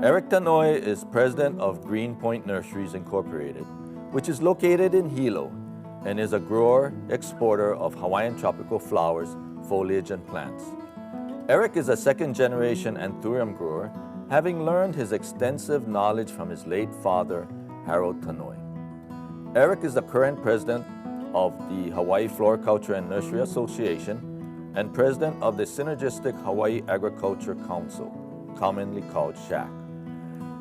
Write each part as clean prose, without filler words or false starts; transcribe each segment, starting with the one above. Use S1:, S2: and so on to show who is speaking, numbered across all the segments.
S1: Eric Tanoy is president of Greenpoint Nurseries Incorporated, which is located in Hilo and is a grower, exporter of Hawaiian tropical flowers, foliage, and plants. Eric is a second-generation anthurium grower, having learned his extensive knowledge from his late father, Harold Tanoy. Eric is the current president of the Hawaii Floriculture and Nursery Association and president of the Synergistic Hawaii Agriculture Council, commonly called SHAC.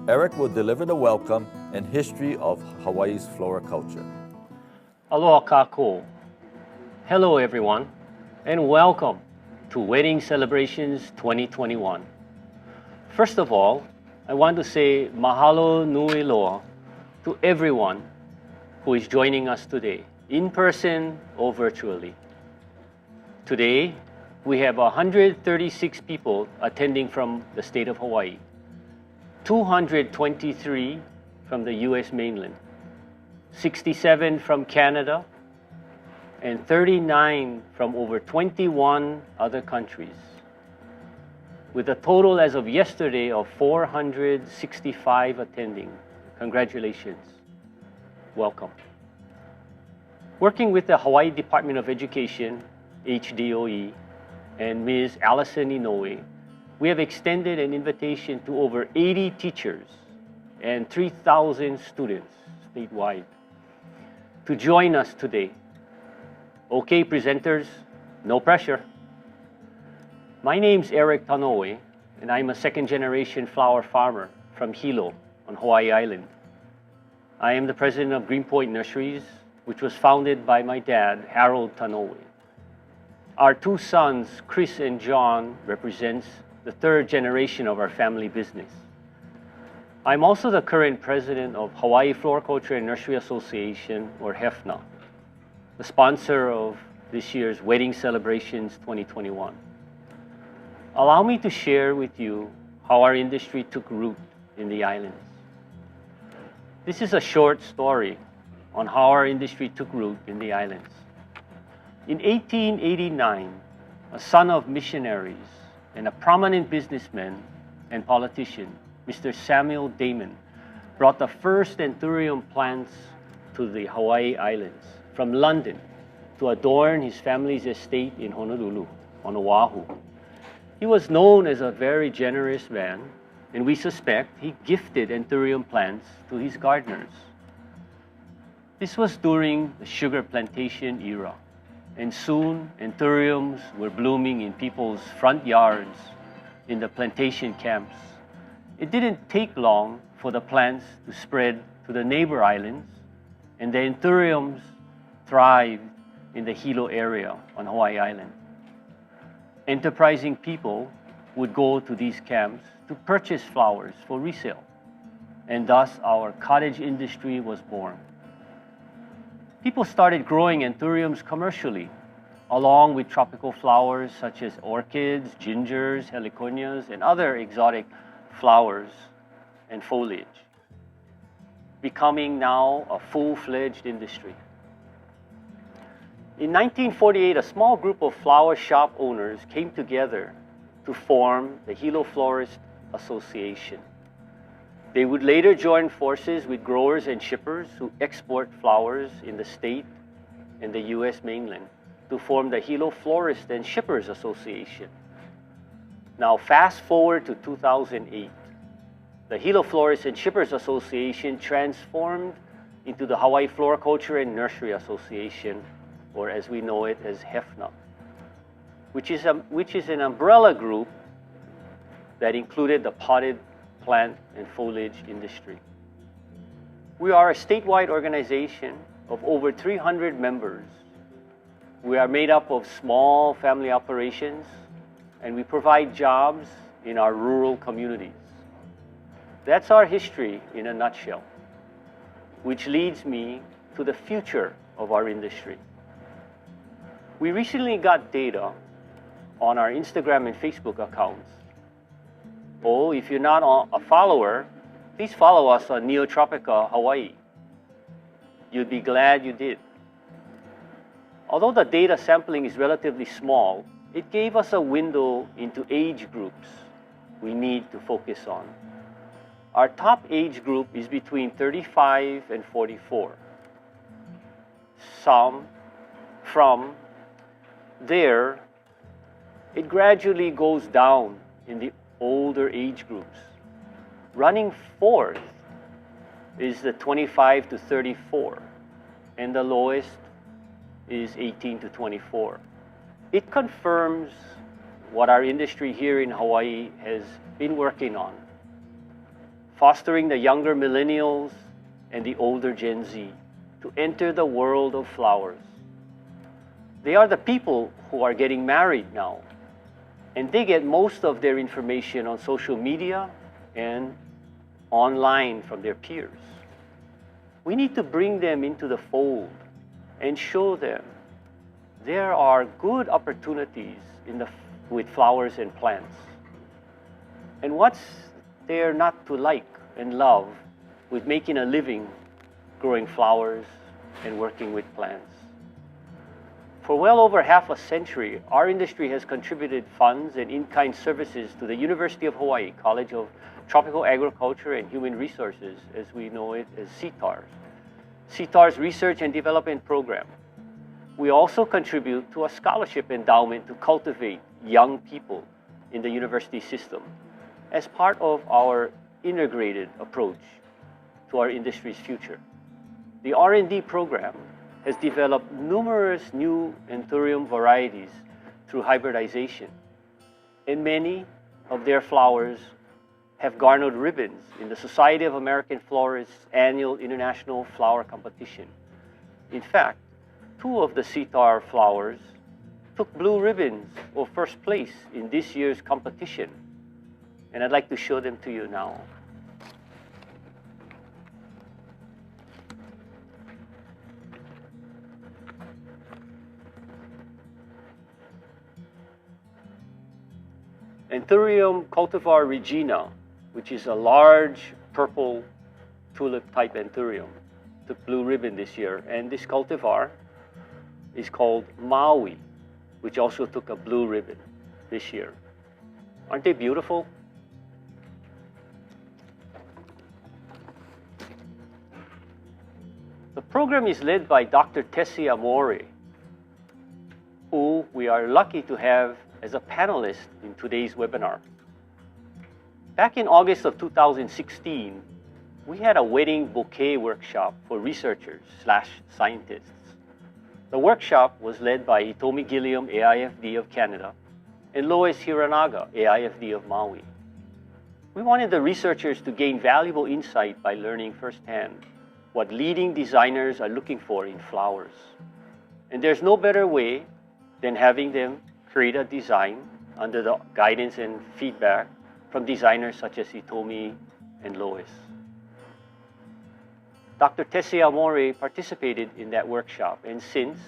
S1: Eric will deliver the welcome and history of Hawaii's floriculture.
S2: Aloha kako. Hello everyone, and welcome to Wedding Celebrations 2021. First of all, I want to say mahalo nui loa to everyone who is joining us today, in person or virtually. Today, we have 136 people attending from the state of Hawaii, 223 from the US mainland, 67 from Canada, and 39 from over 21 other countries, with a total as of yesterday of 465 attending. Congratulations. Welcome. Working with the Hawaii Department of Education, HDOE, and Ms. Allison Inoue, we have extended an invitation to over 80 teachers and 3,000 students statewide to join us today. Okay, presenters, no pressure. My name's Eric Tanoy, and I'm a second-generation flower farmer from Hilo on Hawaii Island. I am the president of Greenpoint Nurseries, which was founded by my dad, Harold Tanoy. Our two sons, Chris and John, represents the third generation of our family business. I'm also the current president of Hawaii Floriculture and Nursery Association, or HFNA, the sponsor of this year's Wedding Celebrations 2021. Allow me to share with you how our industry took root in the islands. This is a short story on how our industry took root in the islands. In 1889, a son of missionaries and a prominent businessman and politician, Mr. Samuel Damon, brought the first anthurium plants to the Hawaii Islands from London to adorn his family's estate in Honolulu, on Oahu. He was known as a very generous man, and we suspect he gifted anthurium plants to his gardeners. This was during the sugar plantation era, and soon anthuriums were blooming in people's front yards, in the plantation camps. It didn't take long for the plants to spread to the neighbor islands, and the anthuriums thrived in the Hilo area on Hawaii Island. Enterprising people would go to these camps to purchase flowers for resale, and thus our cottage industry was born. People started growing anthuriums commercially, along with tropical flowers such as orchids, gingers, heliconias, and other exotic flowers and foliage, becoming now a full-fledged industry. In 1948, a small group of flower shop owners came together to form the Hilo Florist Association. They would later join forces with growers and shippers who export flowers in the state and the US mainland to form the Hilo Florist and Shippers Association. Now fast forward to 2008. The Hilo Florist and Shippers Association transformed into the Hawaii Floriculture and Nursery Association, or as we know it as HFNA, which is an umbrella group that included the potted plant and foliage industry. We are a statewide organization of over 300 members. We are made up of small family operations, and we provide jobs in our rural communities. That's our history in a nutshell, which leads me to the future of our industry. We recently got data on our Instagram and Facebook accounts. Oh, if you're not a follower, please follow us on Neotropica Hawaii. You'd be glad you did. Although the data sampling is relatively small, it gave us a window into age groups we need to focus on. Our top age group is between 35 and 44. From there, it gradually goes down in the older age groups. Running fourth is the 25 to 34, and the lowest is 18 to 24. It confirms what our industry here in Hawaii has been working on, fostering the younger millennials and the older Gen Z to enter the world of flowers. They are the people who are getting married now, and they get most of their information on social media and online from their peers. We need to bring them into the fold and show them there are good opportunities with flowers and plants. And what's there not to like and love with making a living growing flowers and working with plants? For well over half a century, our industry has contributed funds and in-kind services to the University of Hawaii College of Tropical Agriculture and Human Resources, as we know it as CTAR's Research and Development Program. We also contribute to a scholarship endowment to cultivate young people in the university system as part of our integrated approach to our industry's future. The R&D program has developed numerous new Anthurium varieties through hybridization, and many of their flowers have garnered ribbons in the Society of American Florists annual International Flower Competition. In fact, 2 of the CTAR flowers took blue ribbons or first place in this year's competition, and I'd like to show them to you now. Anthurium cultivar regina, which is a large purple tulip-type anthurium, took blue ribbon this year. And this cultivar is called Maui, which also took a blue ribbon this year. Aren't they beautiful? The program is led by Dr. Tessie Amore, who we are lucky to have as a panelist in today's webinar. Back in August of 2016, we had a wedding bouquet workshop for researchers/scientists. The workshop was led by Hitomi Gilliam, AIFD of Canada, and Lois Hiranaga, AIFD of Maui. We wanted the researchers to gain valuable insight by learning firsthand what leading designers are looking for in flowers. And there's no better way than having them create a design under the guidance and feedback from designers such as Hitomi and Lois. Dr. Tessie Amore participated in that workshop, and since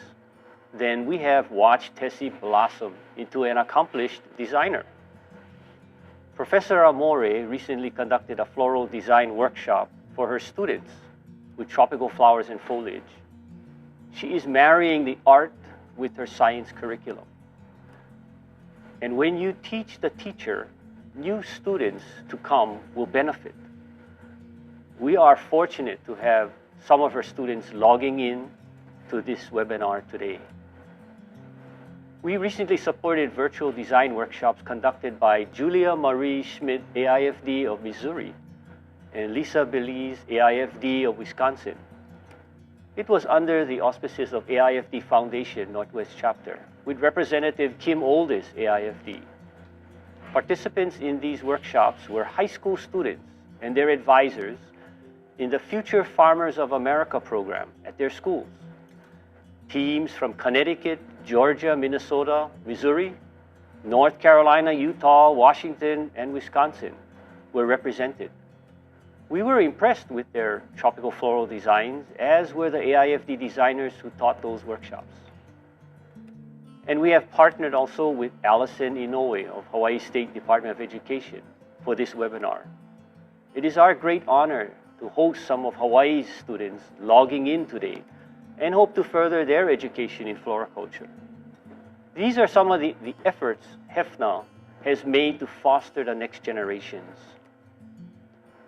S2: then we have watched Tessie blossom into an accomplished designer. Professor Amore recently conducted a floral design workshop for her students with tropical flowers and foliage. She is marrying the art with her science curriculum. And when you teach the teacher, new students to come will benefit. We are fortunate to have some of our students logging in to this webinar today. We recently supported virtual design workshops conducted by Julia Marie Schmidt, AIFD of Missouri, and Lisa Belize, AIFD of Wisconsin. It was under the auspices of AIFD Foundation Northwest Chapter, with Representative Kim Oldis, AIFD. Participants in these workshops were high school students and their advisors in the Future Farmers of America program at their schools. Teams from Connecticut, Georgia, Minnesota, Missouri, North Carolina, Utah, Washington, and Wisconsin were represented. We were impressed with their tropical floral designs, as were the AIFD designers who taught those workshops. And we have partnered also with Allison Inoue of Hawaii State Department of Education for this webinar. It is our great honor to host some of Hawaii's students logging in today and hope to further their education in floriculture. These are some of the efforts HFNA has made to foster the next generations.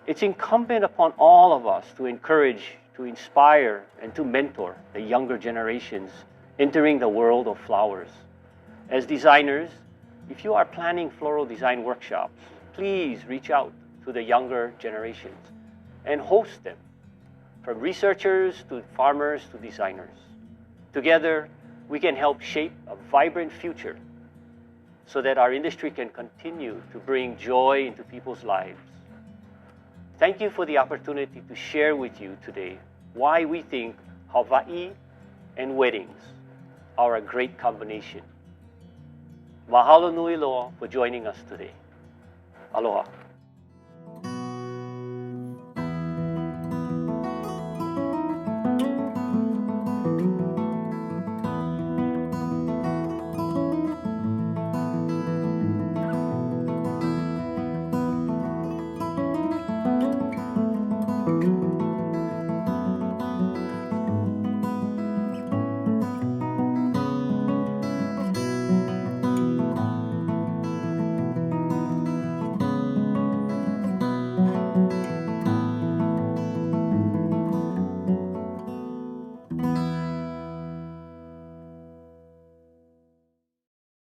S2: It's incumbent upon all of us to encourage, to inspire, and to mentor the younger generations entering the world of flowers. As designers, if you are planning floral design workshops, please reach out to the younger generations and host them, from researchers to farmers to designers. Together, we can help shape a vibrant future so that our industry can continue to bring joy into people's lives. Thank you for the opportunity to share with you today why we think Hawaii and weddings are a great combination. Mahalo nui loa for joining us today. Aloha.